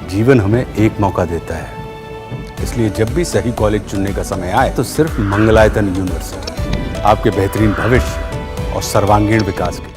जीवन हमें एक मौका देता है, इसलिए जब भी सही कॉलेज चुनने का समय आए तो सिर्फ मंगलायतन यूनिवर्सिटी आपके बेहतरीन भविष्य और सर्वांगीण विकास के लिए।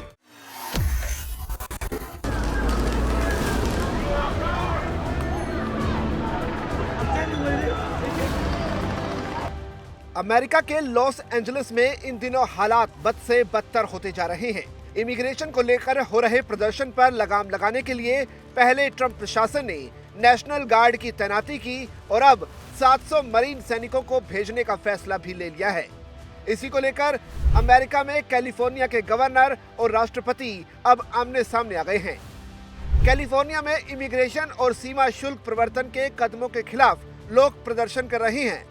अमेरिका के लॉस एंजलिस में इन दिनों हालात बद से बदतर होते जा रहे हैं। इमिग्रेशन को लेकर हो रहे प्रदर्शन पर लगाम लगाने के लिए पहले ट्रंप प्रशासन ने नेशनल गार्ड की तैनाती की और अब 700 मरीन सैनिकों को भेजने का फैसला भी ले लिया है। इसी को लेकर अमेरिका में कैलिफोर्निया के गवर्नर और राष्ट्रपति अब आमने सामने आ गए हैं। कैलिफोर्निया में इमिग्रेशन और सीमा शुल्क प्रवर्तन के कदमों के खिलाफ लोग प्रदर्शन कर रहे हैं।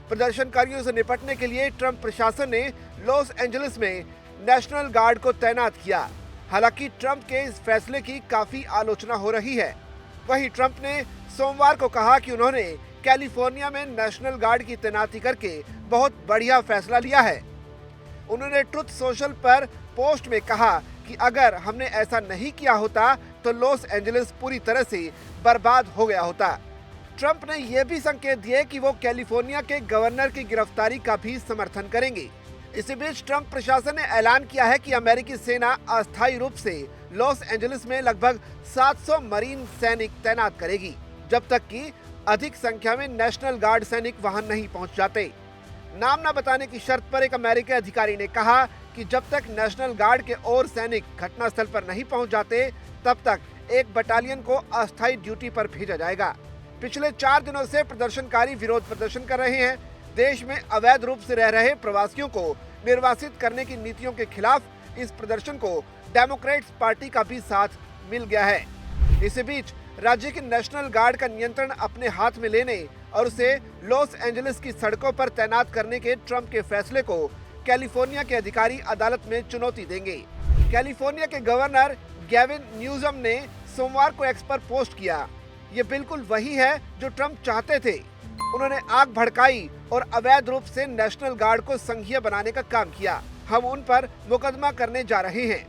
प्रदर्शनकारियों से निपटने के लिए ट्रंप प्रशासन ने लॉस एंजलिस में नेशनल गार्ड को तैनात किया। हालांकि ट्रंप के इस फैसले की काफी आलोचना हो रही है। वहीं ट्रंप ने सोमवार को कहा कि उन्होंने कैलिफोर्निया में नेशनल गार्ड की तैनाती करके बहुत बढ़िया फैसला लिया है। उन्होंने ट्रुथ सोशल पर पोस्ट में कहा कि अगर हमने ऐसा नहीं किया होता तो लॉस एंजलिस पूरी तरह से बर्बाद हो गया होता। ट्रंप ने यह भी संकेत दिए कि वो कैलिफोर्निया के गवर्नर की गिरफ्तारी का भी समर्थन करेंगे। इसी बीच ट्रंप प्रशासन ने ऐलान किया है कि अमेरिकी सेना अस्थायी रूप से लॉस एंजलिस में लगभग 700 मरीन सैनिक तैनात करेगी, जब तक कि अधिक संख्या में नेशनल गार्ड सैनिक वहां नहीं पहुंच जाते। नाम न बताने की शर्त पर एक अमेरिकी अधिकारी ने कहा कि जब तक नेशनल गार्ड के और सैनिक घटनास्थल पर नहीं पहुंच जाते, तब तक एक बटालियन को अस्थायी ड्यूटी पर भेजा जाएगा। पिछले 4 दिनों से प्रदर्शनकारी विरोध प्रदर्शन कर रहे हैं। देश में अवैध रूप से रह रहे प्रवासियों को निर्वासित करने की नीतियों के खिलाफ इस प्रदर्शन को डेमोक्रेट्स पार्टी का भी साथ मिल गया है। इसी बीच राज्य के नेशनल गार्ड का नियंत्रण अपने हाथ में लेने और उसे लॉस एंजलिस की सड़कों पर तैनात करने के ट्रंप के फैसले को कैलिफोर्निया के अधिकारी अदालत में चुनौती देंगे। कैलिफोर्निया के गवर्नर गैविन न्यूसम ने सोमवार को एक्स पर पोस्ट किया, ये बिल्कुल वही है जो ट्रंप चाहते थे। उन्होंने आग भड़काई और अवैध रूप से नेशनल गार्ड को संघीय बनाने का काम किया। हम उन पर मुकदमा करने जा रहे हैं।